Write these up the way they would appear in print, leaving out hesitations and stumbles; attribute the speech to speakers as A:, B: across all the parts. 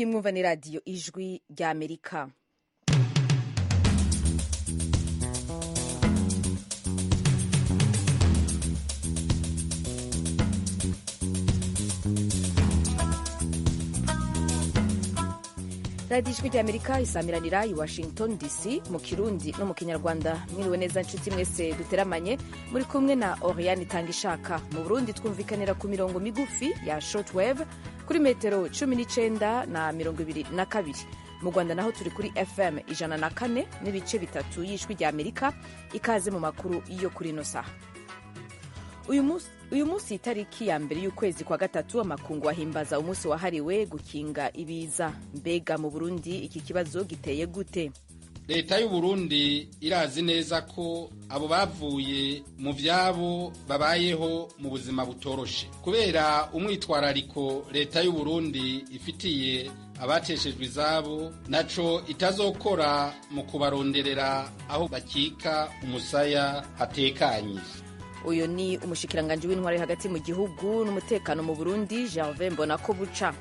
A: iyi mwumva ni radiyo ijwi ry'Amerika. radiyo ijwi ry'Amerika isamiranira i Washington DC mu Kirundi no mu Kinyarwanda. Mwiriwe neza nshuti mwese duteramanye, muri kumwe na Oriane Itangishaka. Mu Burundi twumvikanira ku mirongo migufi ya shortwave kuri metero 19 na 22. Mu Rwanda naho turi kuri FM 104 n'ibice bitatu y'ijwi ry'Amerika. Ikaze mu makuru yo kuri ino saha. Uyu munsi itariki ya mbere y'ukwezi kwa gatatu amakungu ahimbaza umunsi wahariwe gukinga ibiza. Mbega mu Burundi iki kibazo giteye gute?
B: Leta y'u Burundi irazi neza ko abo bavuye mu vyabo babayeho mu buzima butoroshe, kubera umwitwarariko leta y'u Burundi ifitiye abateshejwe izabo, naco itazokora mu kubaronderera aho bakika umusaya hatekanye.
A: Uyu ni umushikiranganji w'intwari hagati mu gihugu n'umutekano mu Burundi, Gervais Mbonakobuca.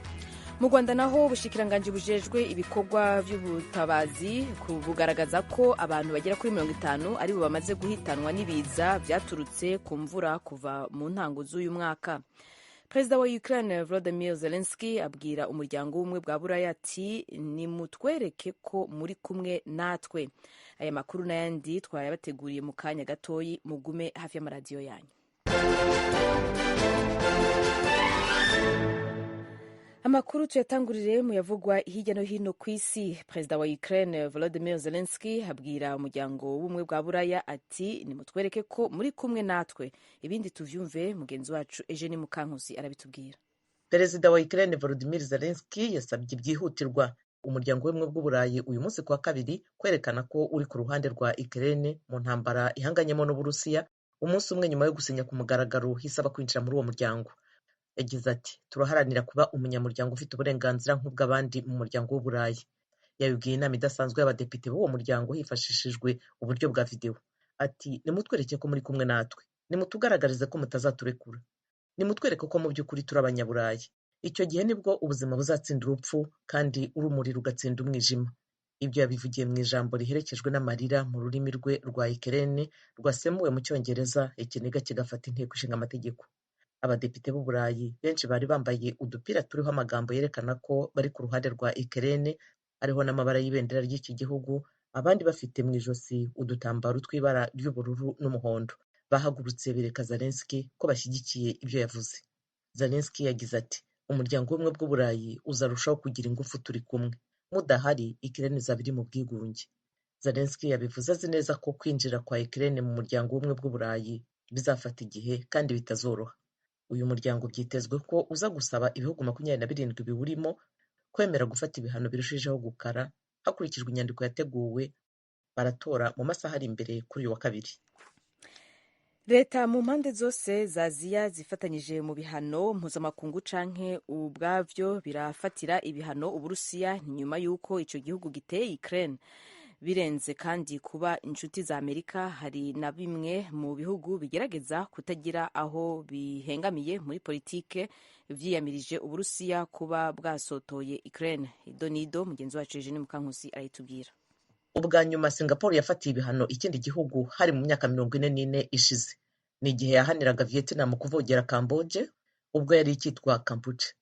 A: Mu Rwanda naho ubushikiranganji bujejwe ibikorwa vy'ubutabazi bugaragaza ko abantu bagera kuri 50 aribo bamaze guhitanwa n'ibiza vyaturutse ku mvura kuva mu ntango z'uyu mwaka. Perezida wa Ukraine Volodymyr Zelensky abwira umuryango w'ubumwe bwa Buraya ati nimutwereke ko muri kumwe natwe. Aya makuru n'ayandi twayabateguriye mu kanya gatoyi, mugume hafi y'amaradiyo yanyu. Amakuru tuyatangurire mu yavugwa hirya no hino ku isi. Perezida wa Ukraine Volodymyr Zelensky abwira umuryango w'ubumwe bwa Buraya ati nimutwereke ko muri kumwe natwe. Ibindi tuvyumve mugenzi wacu Eugene Mukankusi arabitubwira.
C: Perezida wa Ukraine Volodymyr Zelensky yasabye byihutirwa umuryango w'ubumwe bw'Uburayi uyu munsi kuwa kabiri kwerekana ko uri ku ruhande rwa Ukraine mu ntambara ihanganyemo n'Uburusiya, umunsi umwe nyuma yo gusinya ku mugaragaro hisaba kwinjira muri uwo muryango. Yagize ati turaharanira kuba umunyamuryango ufite uburenganzira nk'ubw'abandi mu muryango w'Uburayi. Yabibwiye inama idasanzwe y'abadepite b'uwo muryango hifashishijwe uburyo bwa videwo. Ati nimutwereke ko muri kumwe natwe, nimutugaragarize ko mutazaturekura, nimutwereke ko mu by'ukuri turi abanyaburayi. Icyo gihe nibwo ubuzima buzatsinda urupfu kandi urumuri rugatsinda umwijima. Ibyo yabivugiye mu ijambo riherekejwe n'amarira mu rurimi rwe rwa Ukraine rwasemuwe mu Cyongereza, ikiniga kigafata inteko ishinga amategeko. Abadepite b'Uburayi benshi bari bambaye udupira turiho amagambo yerekana ko bari ku ruhande rwa Ukraine, ariho n'amabara y'ibendera ry'iki gihugu, abandi bafite mu ijosi udutambaro tw'ibara ry'ubururu n'umuhondo. Bahagurutse bereka Zelensky ko bashyigikiye ibyo yavuze. Zelensky yagize ati umuryango w'ubumwe bw'Uburayi uzarushaho kugira ingufu turi kumwe. Mudahari Ukraine izaba iri mu bwigunge. Zelensky yabivuze azi neza ko kwinjira kwa Ukraine mu muryango w'ubumwe bw'Uburayi bizafata igihe kandi bitazoroha. Uyu muryango byitezwe ko uza gusaba ibihugu 27 biwurimo kwemera gufata ibihano birushijeho gukara hakurikijwe inyandiko yateguwe. Baratora mu masaha ari imbere kuri uyu wa kabiri.
A: Leta mu mpande zose za Aziya zifatanyije mu bihano mpuzamakungu canke ubwavyo birafatira ibihano Uburusiya nyuma y'uko ico gihugu giteye Ukraine. Birenze kandi kuba inshuti za Amerika, hari na bimwe mu bihugu bigerageza kutagira aho bihengamiye muri politike vyiyamirije Uburusiya kuba bwasotoye Ukraine. Idonido mugenzi wacu Eugene Mukankusi arayitubwira.
C: Ubwa nyuma Singapore yafatiye ibihano ikindi gihugu hari mu myaka 44 ishize. Ni igihe yahaniraga Vietnam kuvogera Camboge ubwo yari ikitwa Kampuche.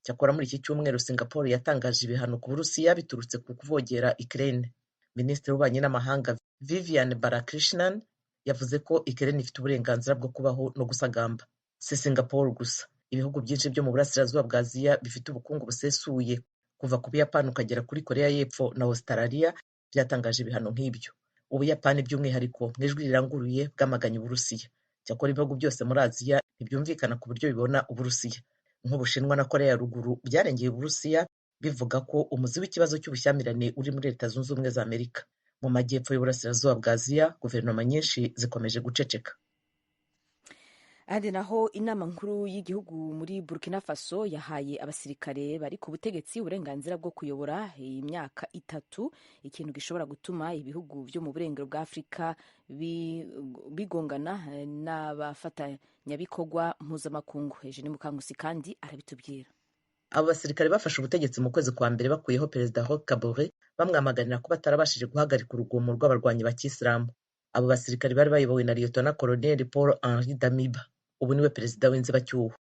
C: Cyakora muri iki cyumweru Singapore yatangaje ibihano ku Burusiya biturutse ku kuvogera Ukraine. Minisitiri w'ububanyi n'amahanga Vivian Balakrishnan yavuze ko Ukraine ifite uburenganzira bwo kubaho no gusagamba. Si Singapore gusa, ibihugu byinshi byo mu burasirazuba bwa Aziya bifite ubukungu busesuye kuva ku Buyapani ukagera kuri Korea y'Epfo na Australia byatangaje ibihano nk'ibyo. Ubuyapani by'umwihariko mu ijwi riranguruye bwamaganye Uburusiya. Cyakora ibihugu byose muri Aziya ntibyumvikana ku buryo bibona Uburusiya. Nk'Ubushinwa na Korea ya ruguru byarengeye Uburusiya bivuga ko umuzi w'ikibazo cy'ubushyamirane uri muri Leta Zunze Ubumwe za Amerika. Mu majyepfo y'uburasirazuba bwa Aziya guverinoma nyinshi zikomeje guceceka.
A: Ahandi naho inama nkuru y'igihugu muri Burkina Faso yahaye abasirikare bari ku butegetsi uburenganzira bwo kuyobora imyaka 3, ikintu gishobora gutuma ibihugu byo mu burengero bwa Afrika bigongana n'abafatanyabikorwa mpuzamakungu. Eugene Mukankusi kandi arabitubwira.
C: abo basirikare bafashe ubutegetsi mu kwezi kwa mbere bakuyeho perezida Roch Kabore bamwamaganira ko batarabashije guhagarika urugomo rw'abarwanyi ba kisilamu. Abo basirikare bari bayobowe na Liyetona Koloneli Paul Henri Damiba, ubu niwe perezida w'inzibacyuho.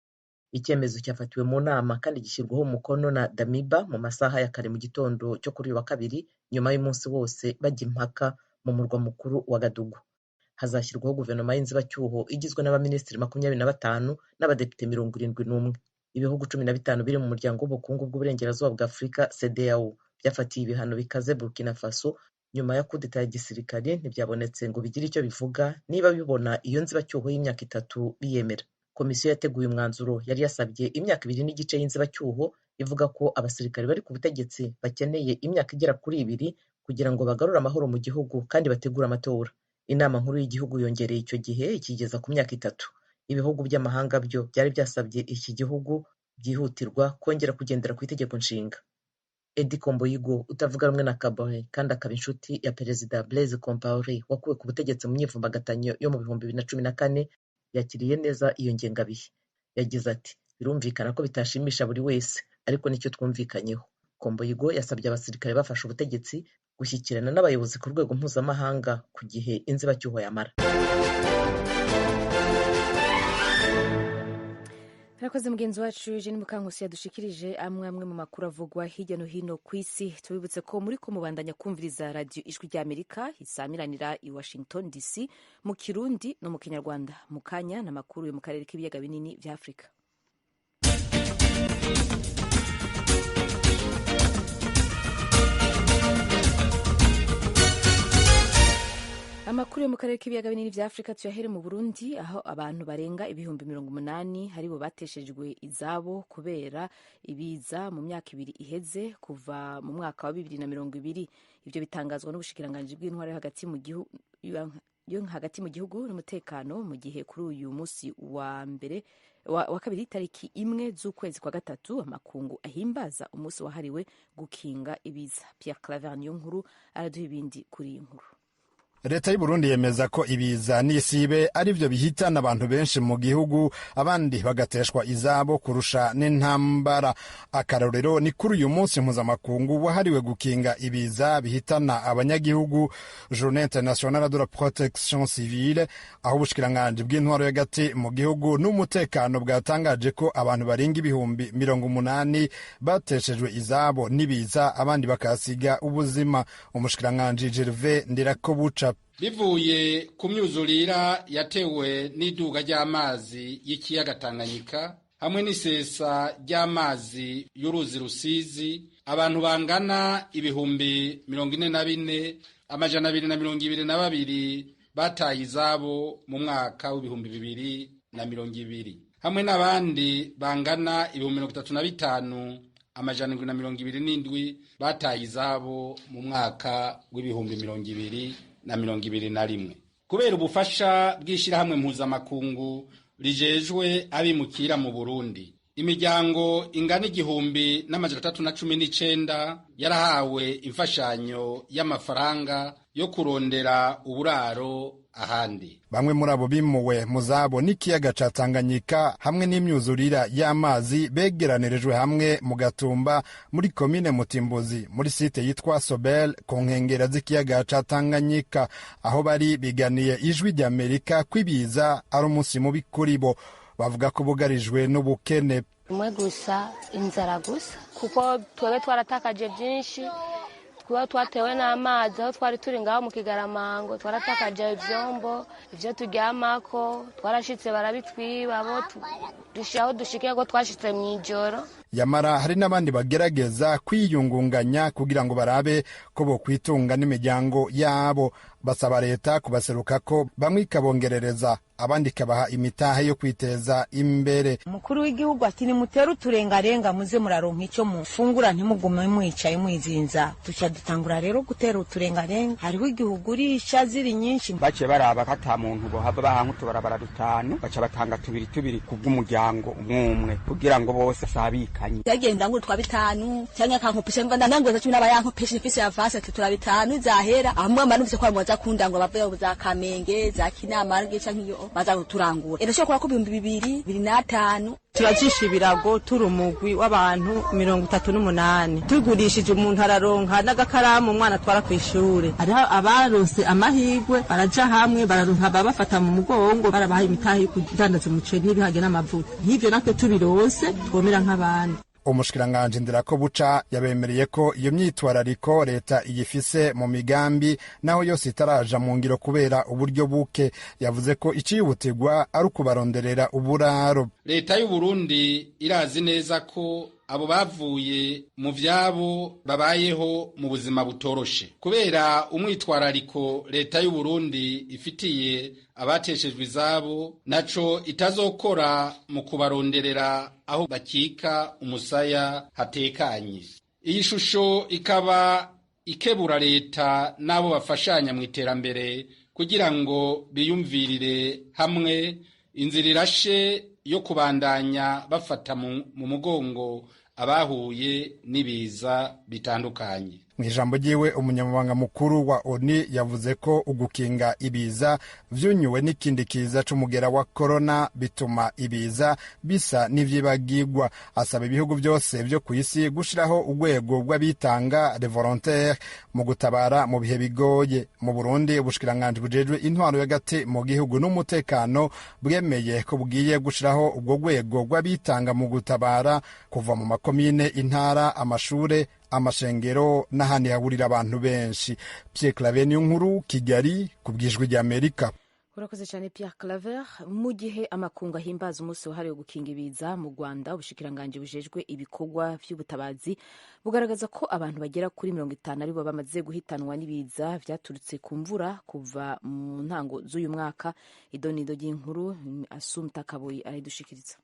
C: Icyemezo cyafatiwe mu nama kandi gishyirwaho umukono na Damiba mu masaha ya kare mu gitondo cyo kuri uyu wa kabiri, nyuma y'umunsi wose bajya impaka mu murwa mukuru wa Gadugu. Hazashyirwaho guverinoma y'inzibacyuho igizwe n'abaminisitiri 25 n'abadepite 71. Ibihugu 15 biri mu muryango w'ubukungu bw'uburengerazuba bwa Afurika CEDEAO byafatiye ibihano bikaze Burkina Faso nyuma ya kudeta ya gisirikare. Ntibyabonetse ngo bigire icyo bivuga niba bibona iyo nzibacyuho y'imyaka 3 biyemera. Komisiyo yateguye umwanzuro yari yasabye imyaka 2 n'igice y'inzibacyuho, ivuga ko abasirikare bari ku butegetsi bakeneye imyaka igera kuri 2 kugira ngo bagarure amahoro mu gihugu kandi bategure amatora. Inama nkuru y'igihugu yongereye icyo gihe ikigeza ku myaka 3. Ibihugu by'amahanga byo byari byasabye iki gihugu byihutirwa kongera kugendera ku itegeko nshinga. Edi Komboyigo utavuga rumwe na Kabore kandi akaba inshuti ya perezida Blaise Compaoré wakuwe ku butegetsi mu myivumbagatanyo yo mu 2014 yakiriye neza iyo ngengabihe. Yagize ati birumvikana ko bitashimisha buri wese, ariko nicyo twumvikanyeho. Komboyigo yasabye abasirikare bafashe ubutegetsi gushyikirana n'abayobozi ku rwego mpuzamahanga ku gihe inzibacyuho yamara.
A: Harakoze mugenzi wacu Eugene Mukankusi yadushikirije amwe mu makuru avugwa hirya no hino ku isi. Tubibutse ko muri ko mubandanya kumviriza radio Ijwi ry'Amerika isamiranira i Washington DC mu Kirundi no mu Kinyarwanda. Mu kanya na makuru yo mu karere k'ibiyaga binini vya Afrika. Amakuru yo mu karere k'ibiyaga binini vya Afrika tuyahere mu Burundi, aho abantu barenga ibihumbi 80 haribo bateshejwe izabo kubera ibiza mu myaka 2 iheze kuva mu mwaka wa 2020. Ivyo bitangazwa n'ubushikiranganji bw'intwaro hagati mu gihugu n'umutekano mu gihe kuri uyu musi wa kabiri tariki 1 z'ukwezi kwa gatatu amakungu ahimbaza umunsi wahariwe gukinga ibiza. Pierre Claver Niyonkuru araduha ibindi kuri iyi nkuru.
D: Leta y'u Burundi yemeza ko ibiza n'isibe ari byo bihitana abantu benshi mu gihugu, abandi bagateshwa izabo kurusha n'intambara. Akarorero ni kuri uyu munsi mpuzamakungu wahariwe gukinga ibiza bihitana abanyagihugu, Journée Internationale de la Protection Civile, aho ubushikiranganji bw'intwaro y'agati mu gihugu n'umutekano bwatangaje ko abantu barenga ibihumbi 80 bateshejwe izabo n'ibiza, abandi bakasiga ubuzima. Umushikiranganji Gervais Ndirakobuca
B: bivuye ku myuzurira yatewe n'iduga ry'amazi y'ikiyaga Tanganyika hamwe n'isesa ry'amazi y'uruzi Rusizi, abantu bangana ibihumbi 44,222 bataye izabo mu mwaka w'ibihumbi 2020, hamwe n'abandi bangana ibihumbi 35,727 bataye izabo mu mwaka w'ibihumbi 2021. Kubera ubufasha bw'ishirahamwe mpuzamakungu rijejwe abimukira mu Burundi, imiryango ingana 1,319 yarahawe imfashanyo y'amafaranga yo kurondera uburaro ahandi.
D: Bamwe muri abo bimuwe mu zabo n'ikiyaga ca Tanganyika hamwe n'imyuzurira y'amazi begeranirijwe hamwe mu Gatumba muri komine Mutimbuzi muri site yitwa Sobel ku nkengera z'ikiyaga ca Tanganyika, aho bari biganiye Ijwi ry'Amerika kwibiza ari umunsi mubi kuri bo. Bavuga ko bugarijwe n'ubukene.
E: Umwe gusa inzara gusa, kuko twebwe twaratakaje byinshi, kuba twatewe n'amazi aho twari turi ngaho mu Kigaramango, twaratakaje ivyombo, ivyo turyamako, twarashitse barabitwiba, abo dushaho dushike ko twashitse mw'ijoro.
D: Yamara hari n'abandi bagerageza kwiyungunganya kugira ngo barabe ko bo kwitunga n'imiryango yabo. Basaba leta kubaseruka ko bamwe ikabongerereza, abandi kabaha imitahe yo kwiteza imbere.
F: Umukuru w'igihugu ati nimutera uturengarenga muze muraronka icyo mufungura, ntimugume mwicaye mwizinza. Duca dutangura rero gutera uturengarenga. Hariho igihugu urisha ziri nyinshi,
G: bace baraba kata muntu bo haba bahanku tubarabara dutanu, baca batanga tubiri kubw'umuryango umwe kugira ngo bose sabikanye.
H: Yagenda ngo twa bitanu cyangwa kankopisha mvanda nangoza cyo n'abayankopisha ifise avance tutura bitanu zahera, amwe amanuvye kwa mwaza kundangwa bave za Kamenge za Kinama ngica nkiyo baza kuturangura. Irashobora kuba ko 2025
F: turajisha ibirago turi umugwi w'abantu 38 tugurishije umuntu araronka n'agakaramu umwana atwara ku ishure. Hariho abarose amahirwe baraja hamwe bararonka babafata mu mugongo barabaha imitahe yo kudandaza umuceri n'ibihage n'amavuta. Nk'ivyo natwe tubirose twomera nk'abandi.
D: Umushikiranganji Ndirakobuca yabemereye ko iyo myitwarariko leta iyifise mu migambi naho yose itaraja mu ngiro kubera uburyo buke. Yavuze ko icihutirwa ari ukubaronderera uburaro.
B: Leta y'u Burundi irazi neza ko abo bavuye mu vyabo babayeho mu buzima butoroshe kubera umwitwarariko leta y'u Burundi ifitiye abateshejwe izabo, naco itazokora mu kubaronderera aho bakika umusaya hatekanye. Iyi shusho ikaba ikebura leta n'abo bafashanya mu iterambere kugira ngo biyumvirire hamwe inzira irashe yo kubandanya bafata mu mugongo abahuye n'ibiza bitandukanye.
D: Mu ijambo ryiwe umunyamabanga mukuru wa ONU yavuze ko ugukinga ibiza vyunyuwe n'ikindi kiza c'umugera wa corona bituma ibiza bisa n'ivyibagirwa. Asaba ibihugu byose vyo kw'isi gushiraho urwego rw'abitanga les volontaires mu gutabara mu bihe bigoye. Mu Burundi ubushikiranganji bujejwe intwaro y'agati mu gihugu n'umutekano bwemeye ko bugiye gushiraho ubwo rwego rw'abitanga mu gutabara kuva mu makomine, intara, amashure, amashengero n'ahandi hahurira abantu benshi. Pierre Claver nkuru Kigali ku bw'ijwi ry'Amerika.
A: Urakoze cyane Pierre Claver. Mu gihe amakungu ahimbaza umunsi wahariwe gukinga ibiza mu Rwanda, ubushikiranganji bujejwe ibikorwa vy'ubutabazi bugaragaza ko abantu bagera kuri 50 aribo bamaze guhitanwa n'ibiza vyaturutse ku mvura kuva mu ntango z'uyu mwaka. Idonido ry'inkuru Asumta Kaboyi arayidushikiriza.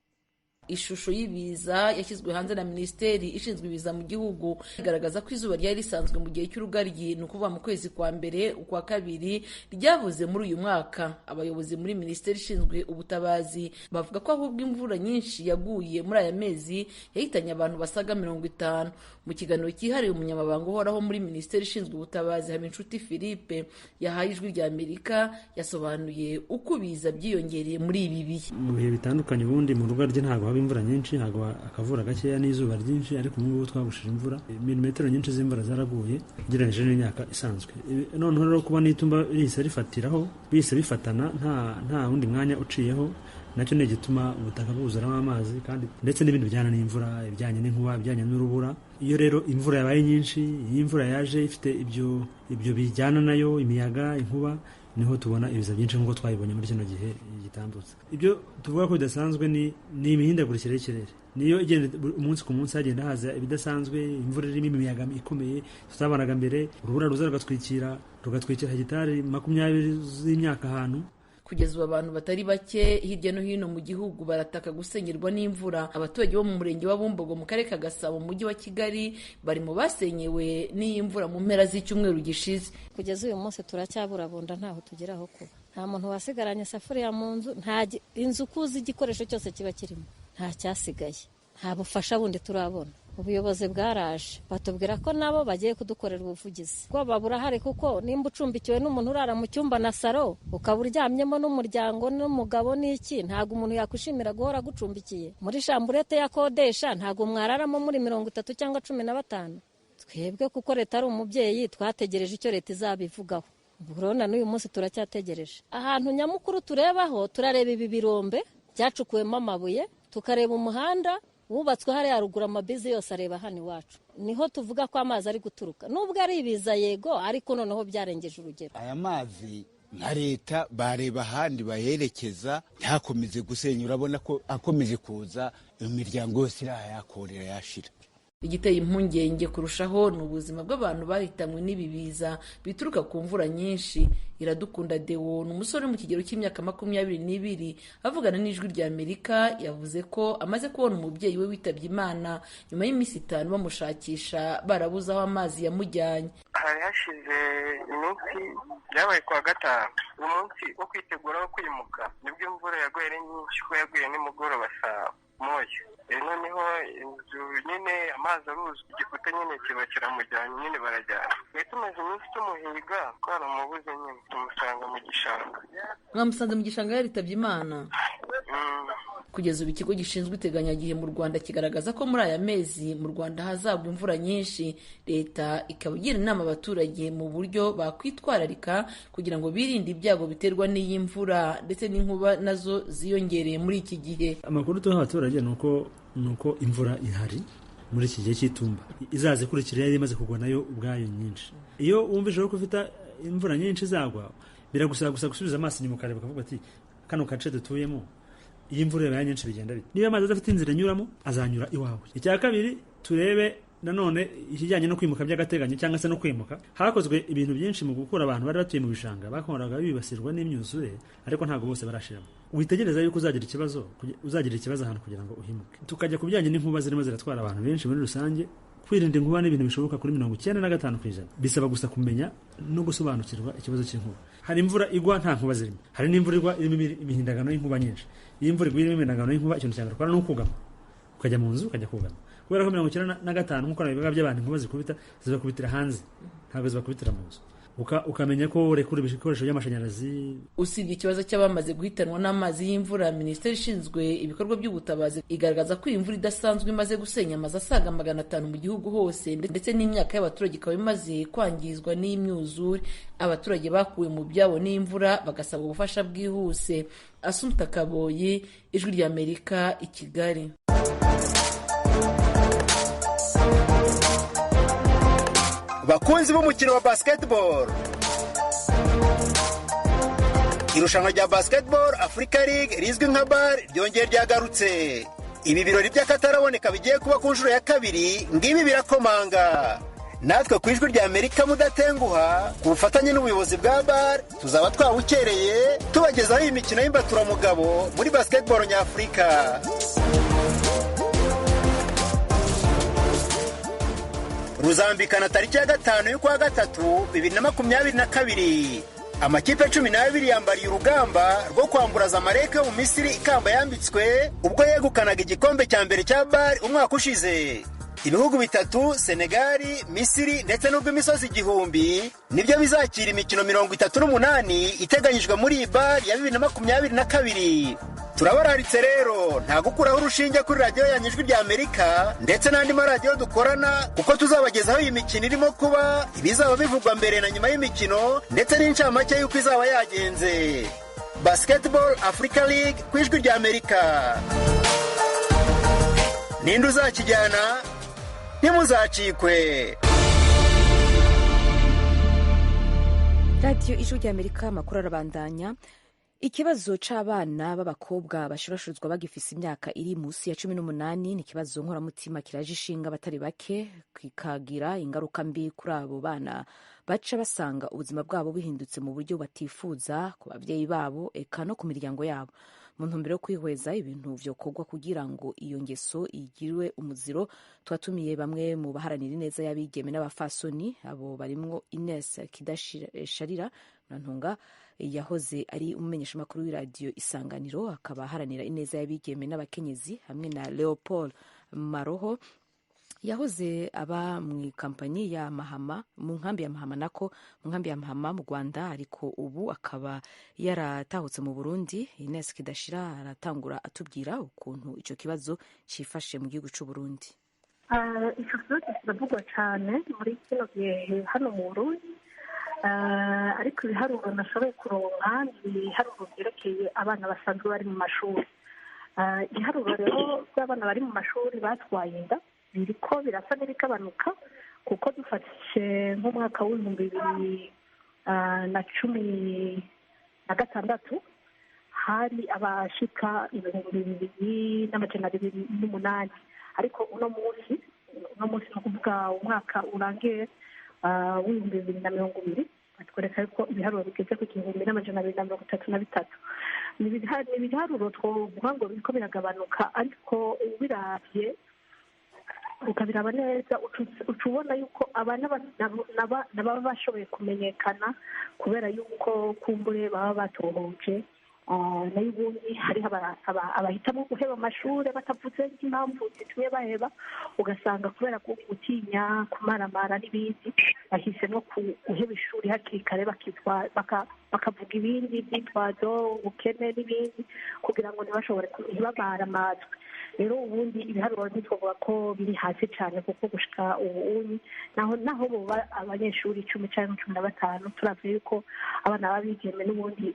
I: Ishusho y'ibiza yashyizwe hanze na Minisiteri ishinzwe ibiza mu gihugu igaragaza ko izuba ryari risanzwe mu gihe cy'urugaryi ni ukuva mu kwezi kwa mbere ukwa kabiri ryabuze muri uyu mwaka. Abayobozi muri Minisiteri ishinzwe ubutabazi bavuga ko ahubwo imvura nyinshi yaguye muri aya mezi yahitanye abantu basaga 50. Mu kiganiro cyihariye umunyamabanga uhoraho muri Minisiteri ishinzwe ubutabazi Habinshuti Philippe yahaye ijwi rya Amerika yasobanuye uko ibiza byiyongereye muri ibi bihe.
J: Mu bihe bitandukanye ubundi mu rugaryi ntabwo haba imvura nyinshi, ntabwo akavura gakeya n'izuba ryinshi, ariko mu ngubu twabushije imvura, milimetero nyinshi z'imvura zaraguye ugereranyije n'imyaka isanzwe. Noneho rero kuba n'itumba rihise rifatiraho bihise bifatana nta wundi mwanya uciyeho, nacyo ni igituma ubutaka bwuzuramo amazi kandi ndetse n'ibindi bijyana n'imvura, ibijyanye n'inkuba, ibijyanye n'urubura. Iyo rero imvura yabaye nyinshi, iyi imvura yaje ifite ibyo bijyana nayo, imiyaga, inkuba, niho tubona ibiza byinshi nk'uko twabibonye muri kino gihe gitambutse. Ibyo tuvuga ko bidasanzwe ni imihindagurikire y'ikirere, niyo igenda umunsi ku munsi hagenda haza ibidasanzwe, imvura irimo imiyaga ikomeye tutabanaga mbere, urubura ruza rugatwikira hegitari 20 z'imyaka ahantu.
I: Kugeza ubu abantu batari bake hirya no hino mu gihugu barataka gusenyerwa n'imvura. Abaturage bo mu murenge wa Bumbogo mu karere ka Gasabo mu mujyi wa Kigali bari mu basenyewe n'iyi mvura mu mpera z'icyumweru gishize.
K: Kugeza uyu munsi turacyaburabunda ntaho tugeraho kuba nta muntu wasigaranye safuriya mu nzu, nta inzu kuzi igikoresho cyose kiba kirimo, nta cyasigaye, nta bufasha bundi turabona. Ubuyobozi bwaraje batubwira ko nabo bagiye kudukorera ubuvugizi. Ko baburahari kuko nimba ucumbikiwe n'umuntu urara mu cyumba na saro ukaba uryamyemo n'umuryango n'umugabo n'iki, ntago umuntu yakwishimira guhora gucumbikiye. Muri chamburete ya kodesha ntago mwararamo muri 30 cyangwa 15. Twebwe kuko leta ari umubyeyi twategereje icyo leta izabivugaho. Burona n'uyu munsi turacyategereje. Ahantu nyamukuru turebaho turareba ibi birombe byacukuwemo amabuye, tukareba umuhanda wubatswe hariya ruguru, amabizi yose areba hano iwacu, niho tuvuga ko amazi ari guturuka. Nubwo ari ibiza yego, ariko noneho byarengeje urugero.
L: Aya mazi nka leta bareba ahandi bayerekeza, ntakomeze gusenya. Urabona ko akomeje kuza imiryango yose irayakorera yashira.
I: Igiteye impungenge kurushaho ni ubuzima bw'abantu bahitanywe n'ibi biza bituruka ku mvura nyinshi. Iradukunda Deo ni umusore mu kigero cy'imyaka 22 avugana n'ijwi rya Amerika yavuze ko amaze kubona umubyeyi we witabye Imana nyuma y'iminsi 5 bamushakisha barabuze aho amazi yamujyanye.
M: Hari hashize iminsi byabaye kwa gatanu, umunsi wo kwitegura wo kwimuka, nibwo imvura yaguye ari nyinshi, ko yaguye nimugoroba saa moya. Noneho inzu nyine amazi aruzwa, igikuta nyine kiba kiramujyanye, nyine barajyana. Tumaze iminsi tumuhiga twaramubuze, nyine tumusanga mu gishanga.
I: Mwamusanze mu gishanga yaritabye Imana? Kugeza ubu ikigo gishinzwe iteganyagihe mu Rwanda kigaragaza ko muri aya mezi mu Rwanda hazagwa imvura nyinshi. Leta ikaba igira inama abaturage mu buryo bakwitwararika kugira ngo birinde ibyago biterwa n'iyi mvura ndetse n'inkuba nazo ziyongereye muri iki gihe.
J: Amakuru tuha abaturage nuko imvura ihari muri iki gihe cy'itumba izaze kurikira yari imaze kugwa nayo ubwayo nyinshi. Iyo wumvise ko ufite imvura nyinshi izagwa biragusaba gusubiza amaso inyuma ukareba ukavuga ati kano gace dutuyemo iyi imvura yabaye nyinshi bigenda bite. Niba amazi adafite inzira anyuramo azanyura iwawe. Icya kabiri turebe nanone ikijyanye no kwimuka by'agateganyo cyangwa se no kwimuka. Hakozwe ibintu byinshi mu gukura abantu bari batuye mu bishanga bakoraga bibasirwa n'imyuzure ariko ntabwo bose barashiramo. Witegereza yuko uzagira ikibazo ahantu kugira ngo uhimuke. Tukajya ku bijyanye n'inkuba zirimo ziratwara abantu benshi muri rusange. Kwirinda inkuba n'ibintu bishoboka kuri 95%. Bisaba gusa kumenya no gusobanukirwa ikibazo cy'inkuba. Hari imvura igwa nta nkuba zirimo, hari n'imvura igwa irimo imihindagano y'inkuba nyinshi. Iyi imvura igwa irimo imihindagano y'inkuba ikintu cyangwa ukora no kugama ukajya mu nzu ukajya kugama. Kubera ko 95 nk'uko nabivuga by'abantu inkuba zibakubitira hanze, ntabwo zibakubitira mu nzu. Ukamenya ko urekura ibikoresho by'amashanyarazi.
I: Usibye ikibazo cy'abamaze guhitanwa n'amazi y'imvura, Minisiteri ishinzwe ibikorwa by'ubutabazi igaragaza ko imvura idasanzwe imaze gusenya amazu asaga 500 mu gihugu hose ndetse n'imyaka y'abaturage ikaba imaze kwangizwa n'imyuzure. Abaturage bakuwe mu byabo n'imvura bagasaba ubufasha bwihuse. Assumpta Kaboyi, Ijwi ry'Amerika, i Kigali.
N: Bakunzi b'umukino wa basketball, irushanwa rya Basketball Africa League rizwi nka BAL ryongeye ryagarutse. Ibi birori by'akataraboneka bigiye kuba ku nshuro ya kabiri, ngibi birakomanga. Natwe ku Ijwi ry'Amerika mudatenguha ku bufatanye n'ubuyobozi bwa BAL tuzaba twawukereye tubagezaho iyi mikino y'imbaturamugabo muri basketball nyafurika. Ruzambikana tariki ya 5 y'ukwa 3 2022. Amakipe 12 yambariye urugamba rwo kwamburaza Amareke yo mu Misiri ikamba yambitswe ubwo yegukanaga igikombe cya mbere cya BAL umwaka ushize. Ibihugu bitatu, Senegali, Misiri ndetse n'urw'imisozi igihumbi nibyo bizakira imikino 38 iteganyijwe muri iyi BAL ya 2022. Turabararitse rero nta gukuraho urushinge kuri radio ya Ijwi ry'Amerika ndetse n'andi maradiyo dukorana kuko tuzabagezaho iyi mikino irimo kuba, ibizaba bivugwa mbere na nyuma y'imikino ndetse n'incamake y'uko izaba yagenze. Basketball Africa League ku Ijwi ry'Amerika. Ninde uzakijyana? Ntimuzacikwe.
A: Radio Ijwi ry'Amerika, amakuru arabandanya. Ikibazo c'abana b'abakobwa bashurashuzwa bagifise imyaka iri musi ya 18 ni ikibazo nkoramutima kiraje ishinga batari bake, kikagira ingaruka mbi kuri abo bana baca basanga ubuzima bwabo bihindutse mu buryo batifuza ku bavyeyi babo eka no ku miryango yabo. Mu ntumbero yo kwihweza ibintu vyokorwa kugira ngo iyo ngeso igirwe umuziro, twatumiye bamwe mu baharanira ineza y'abigeme n'abafasoni. Abo barimwo Ines Kidasharira Nantunga yahoze ari umumenyeshamakuru w'iradiyo Isanganiro, akaba aharanira ineza y'abigeme n'abakenyezi, hamwe na Leopold Maroho yahoze aba mu kampanyi ya Mahama, mu nkambi ya Mahama nako mu nkambi ya Mahama mu Rwanda, ariko ubu akaba yaratahutse mu Burundi. Ines Kidashira aratangura atubwira ukuntu ico kibazo cifashe mu gihugu c'u Burundi.
O: Ico kibazo kiravugwa cyane muri kino gihe hano mu Burundi, ariko ibiharuro nashoboye kuronka ibiharuro byerekeye abana basanzwe bari mu mashuri. Ibiharuro rero by'abana bari mu mashuri batwaye inda biriko birasa n'ibikabanuka, kuko dufashe nk'umwaka w'2016 hari abashika 2,208, ariko uno munsi no kuvuga umwaka urangiye w'2020 batwereka ko ibiharuro bigeze ku 1,233. Ni ibiharuro twovuga ngo biriko biragabanuka, ariko ubiravye ukabiraba neza ucubona yuko abana baba bashoboye kumenyekana kubera yuko kumbure baba batohoje nayo ubundi hariho abahitamo guheba amashuri batavuze impamvu zitumye baheba, ugasanga kubera gutinya kumaramara n'ibindi bahise no guheba ishuri hakiri kare bakavuga ibindi byitwazo ubukene n'ibindi kugira ngo ntibabare amatwi. rero ubundi ibiharuro ntitwavuga ko biri hasi cyane kuko gushika ubu naho boba abanyeshuri 10 cyangwa 15 turavye yuko abana babigeme n'ubundi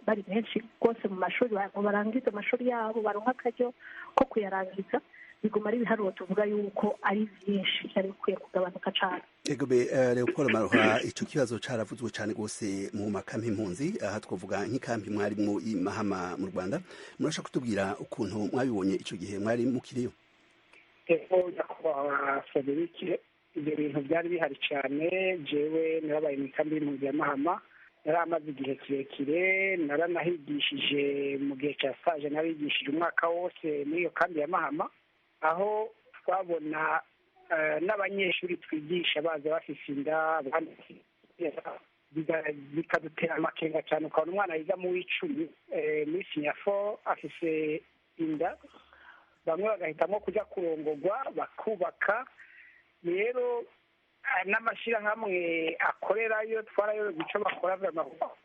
O: bari benshi rwose mu mashuri barangiza amashuri yabo baronka akaryo ko kuyarangiza biguma ari ibiharuro tuvuga yuko ari byinshi cyari bikwiye kugabanuka cyane.
P: Egobe Leopold Maroha, ico kibazo caravuzwe cyane gose mu makampi impunzi, aha twavuga nk'ikampi mwari mu Mahama mu Rwanda. Murashaka kutubwira ukuntu mwabibonye ico gihe mwari mukiriyo?
Q: Nyakubahwa Frederic, ibyo bintu byari bihari cyane. Jewe narabaye mu kambi y'impunzi ya Mahama, naramaze igihe kirekire, naranahigishije mu gihe cya stage, narigishije umwaka wose muri iyo kambi ya Mahama, aho twabona n'abanyeshuri twigisha baza bafise inda, bikadutera amakenga cyane. ukabona umwana yiga mu w'icumi muri sinyafo afise inda, bamwe bagahitamo kujya kurongorwa bakubaka. rero n'amashyirahamwe akorerayo twarayo icyo bakora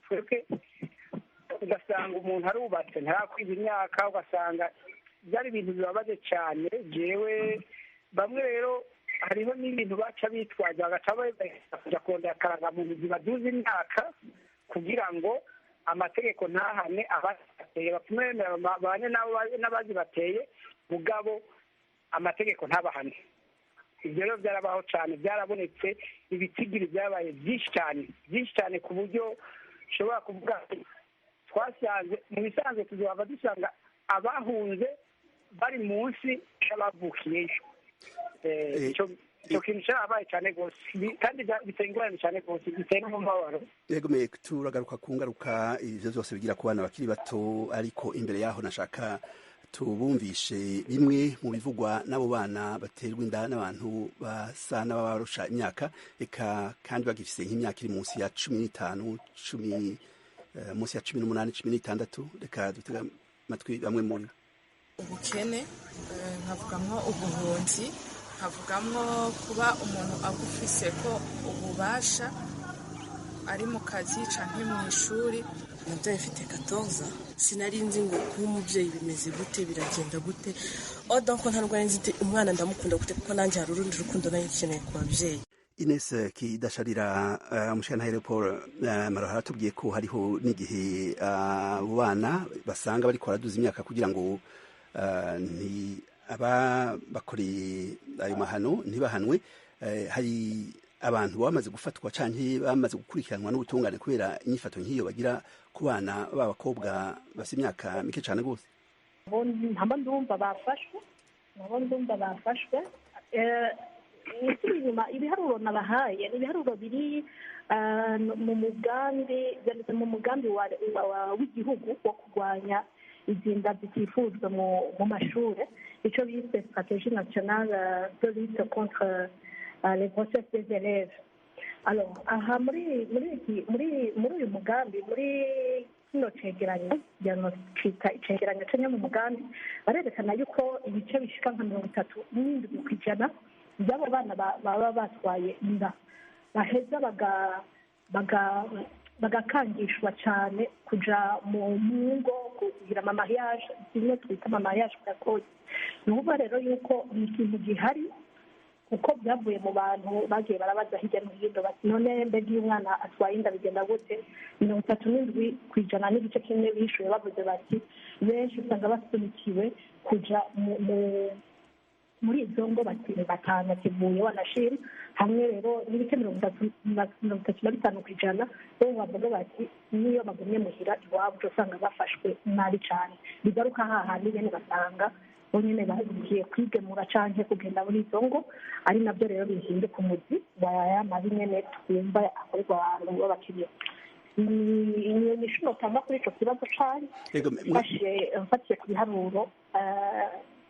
Q: twebwe ugasanga umuntu arubatse ntarakwiza imyaka, ugasanga byari ibintu bibabaje cyane. jewe bamwe rero hariho n'ibintu baca bitwaza bagaca bajya kurondera akarangamuntu zibaduza imyaka kugira ngo amategeko ntahane abazibateye, bapfume babane n'abazibateye mugabo amategeko ntabahane. ibyo rero byarabaho cyane, byarabonetse, ibitigiri byabaye byinshi cyane ku buryo ushobora kuvuga twasanze mu bisanzwe tuzaba dusanga abahunze bari munsi y'abavukiyeyo. icyo kintu cyabaye cyane rwose kandi biteye ingorane cyane rwose, biteye n'umubabaro.
P: Yego me turagaruka ku ngaruka ivyo byose bigira ku bana bakiri bato, ariko imbere yaho nashaka tubumvishe bimwe mu bivugwa n'abo bana baterwa inda n'abantu basa n'ababarusha imyaka, eka kandi bagifise nk'imyaka iri munsi ya 15 munsi ya 18 16. reka dutega amatwi bamwe muri
R: ubukene, nkavugamwo ubuhunzi, nkavugamwo kuba umuntu agufise ko ububasha ari mu kazi canke mu ishuri.
S: nabyo bifite 14, sinari nzi ngo kuba umubyeyi bimeze gute, biragenda gute. donc ntabwo nzi umwana ndamukunda gute, kuko nanjye hari urundi rukundo nayo nkeneye ku babyeyi.
P: Ines Kidasharira, umushana Paul Maroha tubwiye ko hariho n'igihe abo bana basanga bari kwaraduza imyaka kugira ngo bakoreye ayo mahano ntibahanwe. hari abantu bamaze gufatwa canke bamaze gukurikiranwa n'ubutungane kubera inyifato nk'iyo bagira ku bana b'abakobwa bafite imyaka mike cyane gose.
O: nabo ndumva bafashwe. inyuma ibiharuro nabahaye ni ibiharuro biri mu mugambi w'igihugu wo kurwanya izinda zitifuzwa mu mashuri, icyo bise stratégie nationale de lutte contre les grossesses des élèves. alors aha muri uyu mugambi, muri kino cegeranyo cita icegeranyo cenya mu mugambi, barerekana yuko ibice bishika nka 37% by'abo bana baba batwaye inda baheza bagakangishwa cyane kuja mu ngo kugira amamariage, zimwe twita amamariage precoce. ni ukuvuga rero yuko ni ikintu gihari, kuko byavuye mu bantu bagiye barabaza hirya no hino bati none mbega iyo umwana atwaye inda bigenda gute. 37% n'igice kimwe bishuye bavuze bati benshi usanga basunikiwe kuja muri izo ngo batanga kivuye wanashima hamwe. rero n'ibice 35% bo bavuga bati niyo bagumye muhira iwabo usanga bafashwe nabi cyane. bigaruka hahandi nyene basanga bonyene bagiye kwigemura canke kugenda muri izo ngo, ari nabyo rero bihinduka umuzi waya mabi nyene twumva akorerwa abantu b'abakiriya. ni shino tanga kuri ico kibazo cyane mfatiye ku biharuro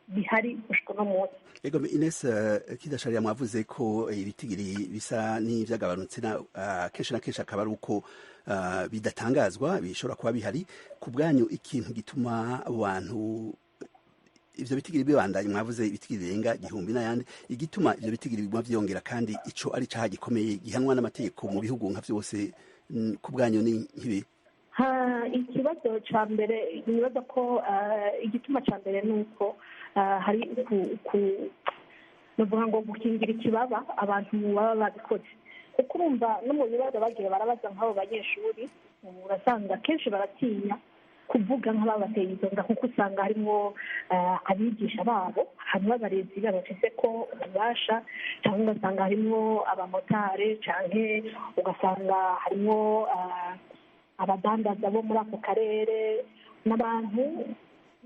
O: bihari gushika no munsi.
P: Ego Ines Kidasharira mwavuze ko ibitigiri bisa n'ivyagabanutse kenshi na kenshi akaba ari uko bidatangazwa bishobora kuba bihari ku bwanyu ikintu gituma abo bantu ivyo bitigiri bibandanye mwavuze ibitigiri birenga igihumbi n'ayandi igituma ivyo bitigiri biguma vyongera kandi ico ari caha gikomeye gihanwa n'amategeko mu bihugu nka vyose ku bwanyu ni nkibi?
O: Ikibazo ca mbere nibaza ko igituma ca mbere nuko hari nuvuga ngo gukingira ikibaba abantu baba babikoze, kuko urumva no mu bibazo bagiye barabaza nk'abo banyeshuri urasanga kenshi baratinya kuvuga nk'ababateye izo nda, kuko usanga harimo abigisha babo, harimo abarezi bafise ko ububasha, cyangwa ugasanga harimo abamotari, cyangwa ugasanga harimo abadandaza bo muri ako karere n'abantu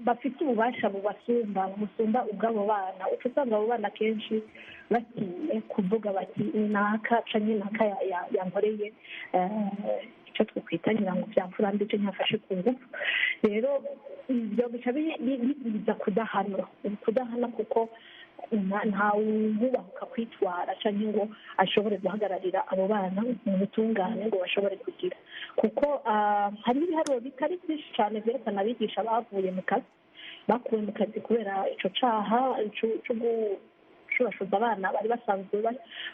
O: bafite ububasha busumba ubw'abo bana. Uca usanga abo bana kenshi batinye kuvuga bati naka canke naka yankoreye icyo twokwita nyirango vyamfura mbi canke yafashe ku ngufu. Rero ivyo bica biza kudahana kuko ntawubahuka kwitwara canke ngo ashobore guhagararira abo bana mu butungane ngo bashobore kugira, kuko hari ibiharuro bitari byinshi cyane vyerekana abigisha bakuwe mu kazi kubera ico caha co gushurashuza abana bari basanzwe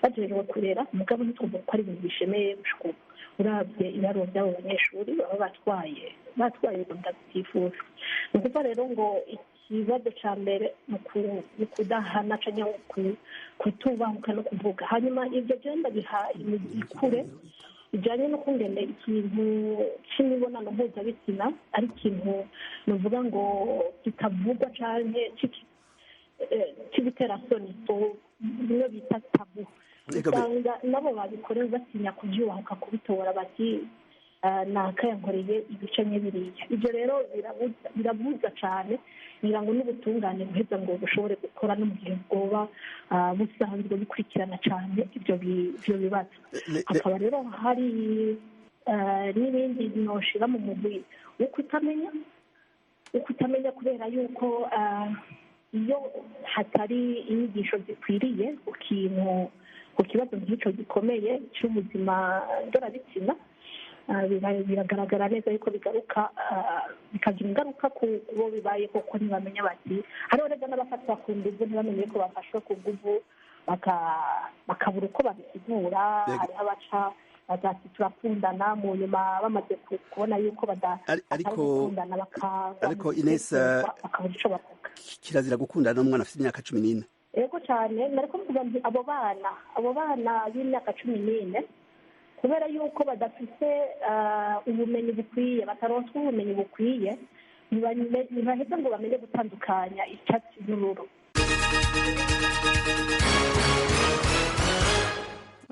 O: bajejwe kurera. Mugabo ntitwumva ko ari ibintu bishemeye gushika ubu uravye ibiharuro by'abo banyeshuri baba batwaye inda zitifuza. Ni ukuvuga rero ngo ikibazo ca mbere ni kudahana canke kutubahuka no kuvuga. Hanyuma ivyo vyo ndabiha ikure bijanye no kungene ikintu c'imibonano mpuzabitsina ari ikintu nuvuga ngo kitavugwa canke c'ibiterasoni, bimwe bita tabu. Usanga nabo babikora batinya kuvyubahuka kubitora bati nakayankoreye ibice biriya. Ivyo rero birabuza cane ngira ngo n'ubutungane buheza ngo bushobore gukora no mu gihe bwoba busanzwe bukurikirana cane ivyo bibazo. Hakaba rero hari n'ibindi noshira mu mugwi wo kutamenya kubera yuko iyo hatari inyigisho zikwiriye ku kibazo nk'ico gikomeye c'ubuzima ndorabitsina, biragaragara neza yuko bikagira ingaruka ku bo bibaye koko ntibamenya bati hariho rero n'abafatwa ku nguvu ntibamenye ko bafashwe ku nguvu bakabura uko babisigura. Hariho abaca bazati turakundana mu nyuma bamaze kubona yuko batakundana
P: ariko Ines
O: bakabura ico bavuga.
P: Kirazira gukundana n'umwana afite imyaka 14.
O: Yego cyane nariko mvuga nti abo bana b'imyaka 14 kubera yuko badafite ubumenyi bukwiye, bataronswa ubumenyi bukwiye, ntibaheza ngo bamenye gutandukanya icyatsi n'ururo.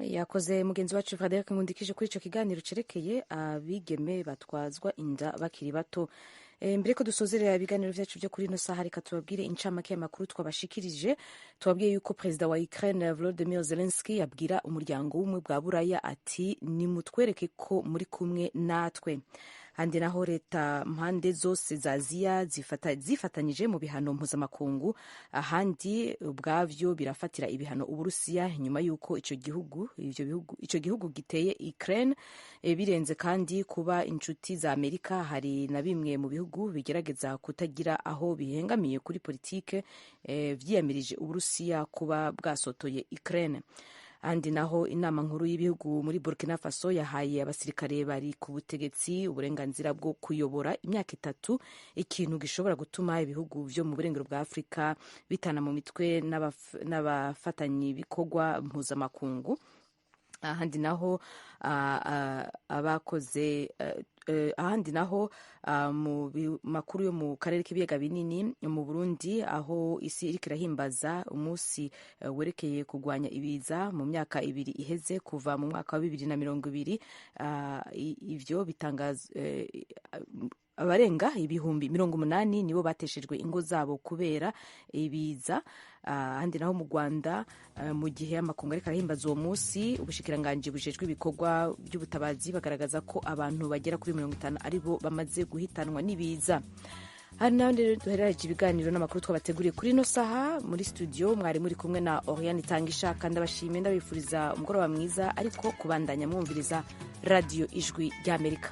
A: Yakoze mugenzi wacu Frederic Nkundikije kuri ico kiganiro cerekeye abigeme batwazwa inda bakiri bato. Mbere ko dusozerera ibiganiro vyacu vyo kuri ino saha, reka tubabwire incamake y'amakuru twabashikirije. Tubabwiye yuko perezida wa Ukraine Volodymyr Zelensky yabwira umuryango w'ubumwe bwa Buraya ati nimutwereke ko muri kumwe natwe. Handi naho leta mpande zose za Aziya zifatanyije mu bihano mpuzamakungu, ahandi ubwavyo birafatira ibihano Uburusiya nyuma yuko ico gihugu giteye Ukraine. Birenze kandi kuba inshuti za Amerika, hari na bimwe mu bihugu bigerageza kutagira aho bihengamiye kuri politike vyiyamirije Uburusiya kuba bwasotoye Ukraine. Andi naho inama nkuru y'ibihugu muri Burkina Faso yahaye abasirikare bari ku butegetsi uburenganzira bwo kuyobora imyaka 3, ikintu gishobora gutuma ibihugu vyo mu burengero bwa Afrika bitana mu mitwe n'abafatanye bikorwa mpuzamakungu. Ahandi naho mu makuru yo mu karere k'ibiyaga binini mu Burundi, aho isi iriko irahimbaza umunsi werekeye kurwanya ibiza mu myaka 2 iheze kuva mu mwaka wa 2020, ivyo bitangaza abarenga ibihumbi 80 nibo bateshejwe ingo zabo kubera ibiza. Handi naho mu Rwanda, mu gihe amakungu ariko arahimbaza uwo munsi, ubushikiranganji bujejwe ibikorwa by'ubutabazi bagaragaza ko abantu bagera kuri 50 aribo bamaze guhitanwa n'ibiza. hari n'abandi rero duherereje ibiganiro n'amakuru twabateguriye kuri ino saha. Muri studio mwari muri kumwe na Oriane Itangishaka, ndabashimiye ndabifuriza umugoroba mwiza, ariko kubandanya mwumviriza radiyo ijwi ry'Amerika.